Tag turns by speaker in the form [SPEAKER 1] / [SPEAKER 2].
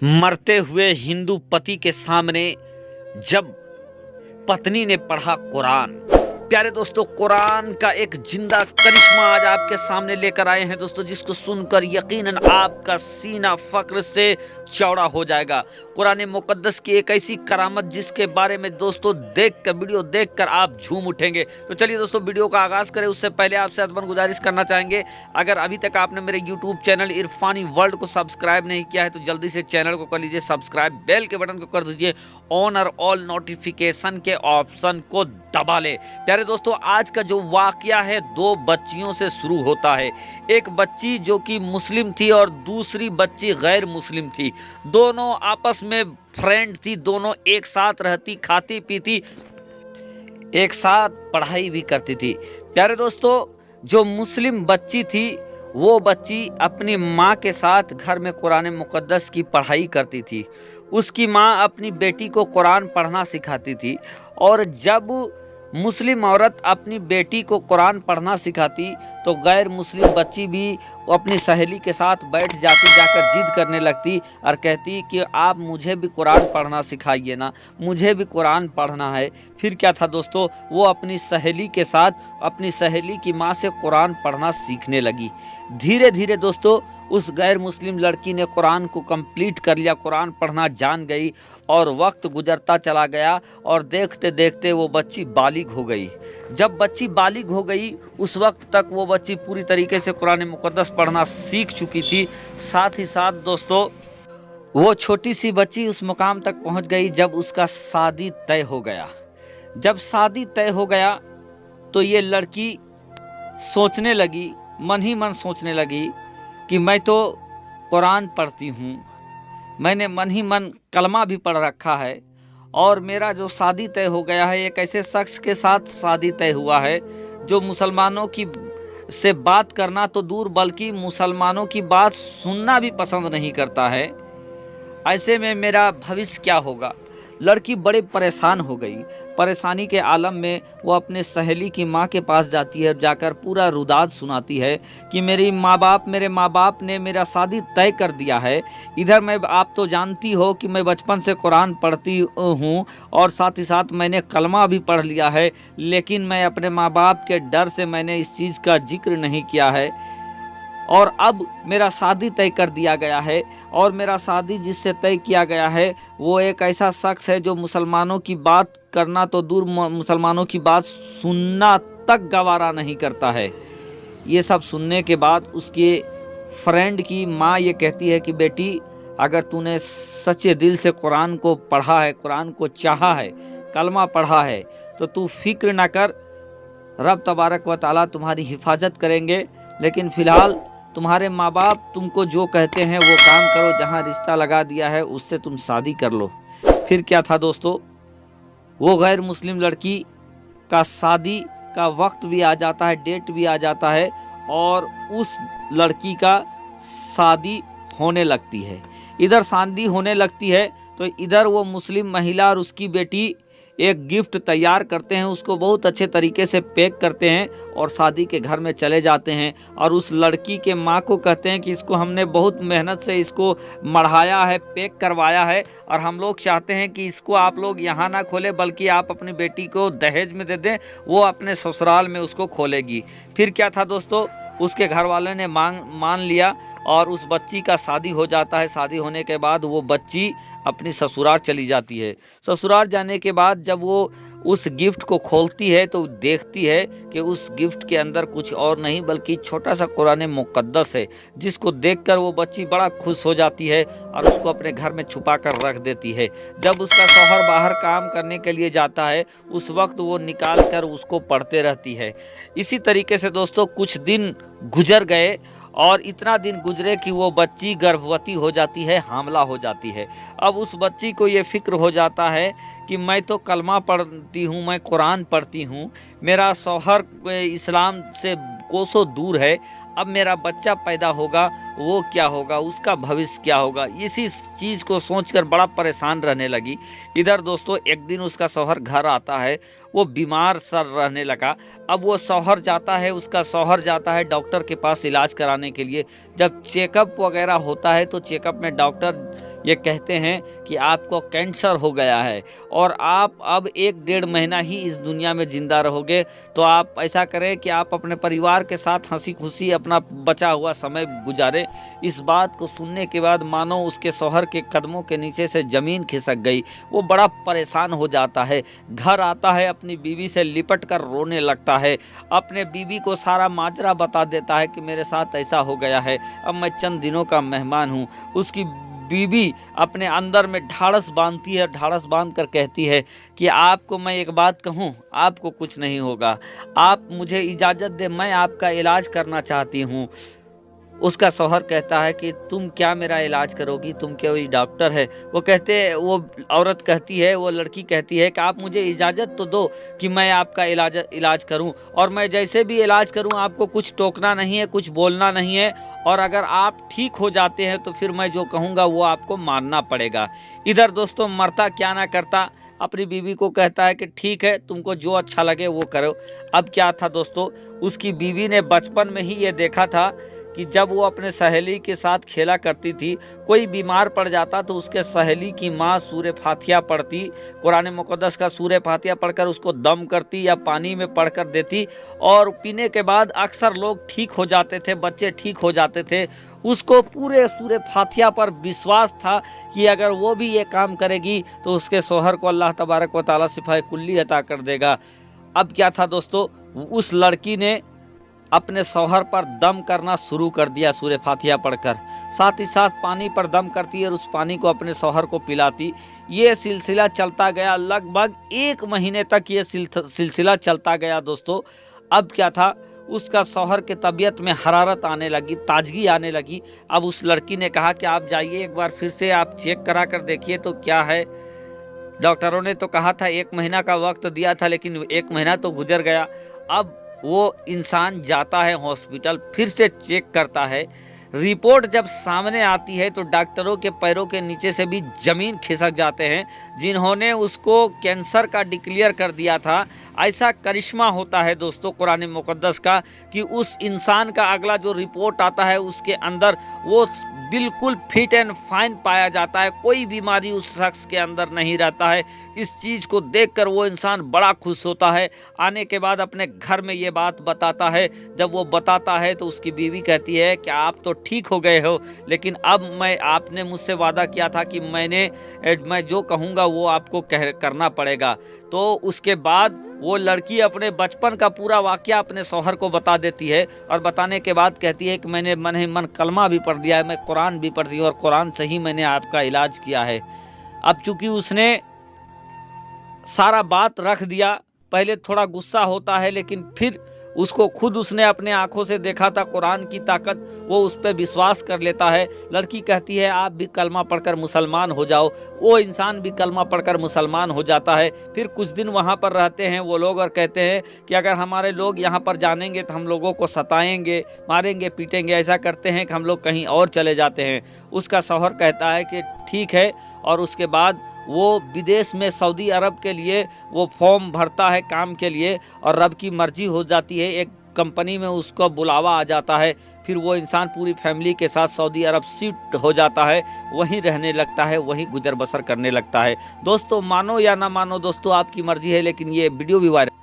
[SPEAKER 1] मरते हुए हिंदू पति के सामने जब पत्नी ने पढ़ा कुरान। प्यारे दोस्तों, कुरान का एक जिंदा करिश्मा आज आपके सामने लेकर आए हैं दोस्तों, जिसको सुनकर यकीनन आपका सीना फक्र से चौड़ा हो जाएगा। कुरान मुकद्दस की एक ऐसी करामत जिसके बारे में दोस्तों वीडियो देखकर आप झूम उठेंगे। तो चलिए दोस्तों, वीडियो का आगाज करें। उससे पहले आपसे अदबन गुजारिश करना चाहेंगे, अगर अभी तक आपने मेरे यूट्यूब चैनल इरफानी वर्ल्ड को सब्सक्राइब नहीं किया है तो जल्दी से चैनल को कर लीजिए सब्सक्राइब, बेल के बटन को कर दीजिए ऑन और ऑल नोटिफिकेशन के ऑप्शन को दबा ले। प्यारे दोस्तों, आज का जो वाकया है दो बच्चियों से शुरू होता है। एक बच्ची जो कि मुस्लिम थी और दूसरी बच्ची गैर मुस्लिम थी। दोनों आपस में फ्रेंड थी, दोनों एक साथ रहती, खाती पीती, एक साथ पढ़ाई भी करती थी। प्यारे दोस्तों, जो मुस्लिम बच्ची थी वो बच्ची अपनी माँ के साथ घर में कुरान मुकद्दस की पढ़ाई करती थी। उसकी माँ अपनी बेटी को कुरान पढ़ना सिखाती थी, और जब मुस्लिम औरत अपनी बेटी को कुरान पढ़ना सिखाती तो गैर मुस्लिम बच्ची भी अपनी सहेली के साथ बैठ जाती, जाकर जिद करने लगती और कहती कि आप मुझे भी कुरान पढ़ना सिखाइए ना, मुझे भी कुरान पढ़ना है। फिर क्या था दोस्तों, वो अपनी सहेली के साथ अपनी सहेली की माँ से कुरान पढ़ना सीखने लगी। धीरे धीरे दोस्तों उस गैर मुस्लिम लड़की ने कुरान को कंप्लीट कर लिया, कुरान पढ़ना जान गई, और वक्त गुजरता चला गया और देखते देखते वो बच्ची बालिग हो गई। जब बच्ची बालिग हो गई उस वक्त तक वो बच्ची पूरी तरीके से कुरान मुकद्दस पढ़ना सीख चुकी थी। साथ ही साथ दोस्तों वो छोटी सी बच्ची उस मुकाम तक पहुंच गई जब उसका शादी तय हो गया। जब शादी तय हो गया तो ये लड़की सोचने लगी, मन ही मन सोचने लगी कि मैं तो कुरान पढ़ती हूँ, मैंने मन ही मन कलमा भी पढ़ रखा है, और मेरा जो शादी तय हो गया है एक ऐसे शख्स के साथ शादी तय हुआ है जो मुसलमानों की से बात करना तो दूर बल्कि मुसलमानों की बात सुनना भी पसंद नहीं करता है। ऐसे में मेरा भविष्य क्या होगा। लड़की बड़े परेशान हो गई। परेशानी के आलम में वो अपने सहेली की माँ के पास जाती है, जाकर पूरा रुदाद सुनाती है कि मेरे माँ बाप ने मेरा शादी तय कर दिया है। इधर मैं, आप तो जानती हो कि मैं बचपन से कुरान पढ़ती हूँ और साथ ही साथ मैंने कलमा भी पढ़ लिया है, लेकिन मैं अपने माँ बाप के डर से मैंने इस चीज़ का जिक्र नहीं किया है, और अब मेरा शादी तय कर दिया गया है, और मेरा शादी जिससे तय किया गया है वो एक ऐसा शख्स है जो मुसलमानों की बात करना तो दूर मुसलमानों की बात सुनना तक गवारा नहीं करता है। ये सब सुनने के बाद उसके फ्रेंड की माँ ये कहती है कि बेटी, अगर तूने सच्चे दिल से कुरान को पढ़ा है, कुरान को चाहा है, कलमा पढ़ा है, तो तू फिक्र ना कर, रब तबारक व तआला तुम्हारी हिफाजत करेंगे। लेकिन फ़िलहाल तुम्हारे माँ बाप तुमको जो कहते हैं वो काम करो, जहाँ रिश्ता लगा दिया है उससे तुम शादी कर लो। फिर क्या था दोस्तों, वो गैर मुस्लिम लड़की का शादी का वक्त भी आ जाता है, डेट भी आ जाता है, और उस लड़की का शादी होने लगती है। इधर शादी होने लगती है तो इधर वो मुस्लिम महिला और उसकी बेटी एक गिफ्ट तैयार करते हैं, उसको बहुत अच्छे तरीके से पैक करते हैं और शादी के घर में चले जाते हैं, और उस लड़की के माँ को कहते हैं कि इसको हमने बहुत मेहनत से इसको मढ़ाया है, पैक करवाया है, और हम लोग चाहते हैं कि इसको आप लोग यहाँ ना खोलें बल्कि आप अपनी बेटी को दहेज में दे दें, वो अपने ससुराल में उसको खोलेगी। फिर क्या था दोस्तों, उसके घर वालों ने मान लिया और उस बच्ची का शादी हो जाता है। शादी होने के बाद वो बच्ची अपनी ससुराल चली जाती है। ससुराल जाने के बाद जब वो उस गिफ्ट को खोलती है तो देखती है कि उस गिफ्ट के अंदर कुछ और नहीं बल्कि छोटा सा कुरान मुकद्दस है, जिसको देखकर वो बच्ची बड़ा खुश हो जाती है और उसको अपने घर में छुपा कर रख देती है। जब उसका शौहर बाहर काम करने के लिए जाता है उस वक्त वो निकाल कर उसको पढ़ते रहती है। इसी तरीके से दोस्तों कुछ दिन गुजर गए, और इतना दिन गुजरे कि वो बच्ची गर्भवती हो जाती है, हामला हो जाती है। अब उस बच्ची को ये फिक्र हो जाता है कि मैं तो कलमा पढ़ती हूँ, मैं कुरान पढ़ती हूँ, मेरा शौहर इस्लाम से कोसों दूर है, अब मेरा बच्चा पैदा होगा वो क्या होगा, उसका भविष्य क्या होगा, इसी चीज़ को सोचकर बड़ा परेशान रहने लगी। इधर दोस्तों एक दिन उसका शौहर घर आता है, वो बीमार सा रहने लगा। अब वो शौहर जाता है, उसका शौहर जाता है डॉक्टर के पास इलाज कराने के लिए। जब चेकअप वगैरह होता है तो चेकअप में डॉक्टर ये कहते हैं कि आपको कैंसर हो गया है और आप अब 1-1.5 महीना ही इस दुनिया में ज़िंदा रहोगे। तो आप ऐसा करें कि आप अपने परिवार के साथ हंसी खुशी अपना बचा हुआ समय गुजारें। इस बात को सुनने के बाद मानो उसके शौहर के कदमों के नीचे से ज़मीन खिसक गई। वो बड़ा परेशान हो जाता है, घर आता है, अपनी बीवी से लिपट कर रोने लगता है, अपने बीवी को सारा माजरा बता देता है कि मेरे साथ ऐसा हो गया है, अब मैं चंद दिनों का मेहमान हूँ। उसकी बीवी अपने अंदर में ढाढ़स बांधती है, ढाढ़स बांध कर कहती है कि आपको मैं एक बात कहूँ, आपको कुछ नहीं होगा, आप मुझे इजाज़त दे, मैं आपका इलाज करना चाहती हूँ। उसका शौहर कहता है कि तुम क्या मेरा इलाज करोगी, तुम क्या वही डॉक्टर है। वो औरत कहती है, वो लड़की कहती है कि आप मुझे इजाज़त तो दो कि मैं आपका इलाज करूं, और मैं जैसे भी इलाज करूं आपको कुछ टोकना नहीं है, कुछ बोलना नहीं है, और अगर आप ठीक हो जाते हैं तो फिर मैं जो कहूँगा वो आपको मानना पड़ेगा। इधर दोस्तों मरता क्या ना करता, अपनी बीवी को कहता है कि ठीक है, तुमको जो अच्छा लगे वो करो। अब क्या था दोस्तों, उसकी बीवी ने बचपन में ही ये देखा था कि जब वो अपने सहेली के साथ खेला करती थी, कोई बीमार पड़ जाता तो उसके सहेली की माँ सूरह फातिहा पढ़ती, कुरान मुक़द्दस का सूरह फातिहा पढ़कर उसको दम करती या पानी में पढ़कर देती, और पीने के बाद अक्सर लोग ठीक हो जाते थे, बच्चे ठीक हो जाते थे। उसको पूरे सूरह फातिहा पर विश्वास था कि अगर वो भी ये काम करेगी तो उसके शौहर को अल्लाह तबारक व तआला शिफाए कुल्ली अता कर देगा। अब क्या था दोस्तों, उस लड़की ने अपने शौहर पर दम करना शुरू कर दिया सूरह फातिहा पढ़कर, साथ ही साथ पानी पर दम करती और उस पानी को अपने शौहर को पिलाती। ये सिलसिला चलता गया, लगभग 1 महीने तक ये सिलसिला चलता गया दोस्तों। अब क्या था, उसका शौहर के तबीयत में हरारत आने लगी, ताजगी आने लगी। अब उस लड़की ने कहा कि आप जाइए एक बार फिर से आप चेक करा कर देखिए तो क्या है। डॉक्टरों ने तो कहा था 1 महीना का वक्त दिया था, लेकिन 1 महीना तो गुजर गया। अब वो इंसान जाता है हॉस्पिटल, फिर से चेक करता है। रिपोर्ट जब सामने आती है तो डॉक्टरों के पैरों के नीचे से भी ज़मीन खिसक जाते हैं। जिन्होंने उसको कैंसर का डिक्लेयर कर दिया था, ऐसा करिश्मा होता है दोस्तों कुरान मुक़द्दस का कि उस इंसान का अगला जो रिपोर्ट आता है उसके अंदर वो बिल्कुल फिट एंड फाइन पाया जाता है, कोई बीमारी उस शख्स के अंदर नहीं रहता है। इस चीज़ को देखकर वो इंसान बड़ा खुश होता है। आने के बाद अपने घर में ये बात बताता है। जब वो बताता है तो उसकी बीवी कहती है कि आप तो ठीक हो गए हो, लेकिन अब आपने मुझसे वादा किया था कि मैं जो कहूँगा वो आपको करना पड़ेगा। तो उसके बाद वो लड़की अपने बचपन का पूरा वाक़या अपने शौहर को बता देती है, और बताने के बाद कहती है कि मैंने मन ही मन कलमा भी पढ़ दिया है, मैं कुरान भी पढ़ती हूँ और कुरान से ही मैंने आपका इलाज किया है। अब चूँकि उसने सारा बात रख दिया, पहले थोड़ा गुस्सा होता है, लेकिन फिर उसको खुद उसने अपने आंखों से देखा था कुरान की ताकत, वो उस पर विश्वास कर लेता है। लड़की कहती है आप भी कलमा पढ़कर मुसलमान हो जाओ। वो इंसान भी कलमा पढ़कर मुसलमान हो जाता है। फिर कुछ दिन वहाँ पर रहते हैं वो लोग और कहते हैं कि अगर हमारे लोग यहाँ पर जानेंगे तो हम लोगों को सताएंगे, मारेंगे, पीटेंगे, ऐसा करते हैं कि हम लोग कहीं और चले जाते हैं। उसका शौहर कहता है कि ठीक है, और उसके बाद वो विदेश में सऊदी अरब के लिए वो फॉर्म भरता है काम के लिए, और रब की मर्जी हो जाती है, एक कंपनी में उसको बुलावा आ जाता है। फिर वो इंसान पूरी फैमिली के साथ सऊदी अरब शिफ्ट हो जाता है, वहीं रहने लगता है, वहीं गुजर बसर करने लगता है। दोस्तों मानो या ना मानो दोस्तों, आपकी मर्जी है, लेकिन ये वीडियो भी वायरल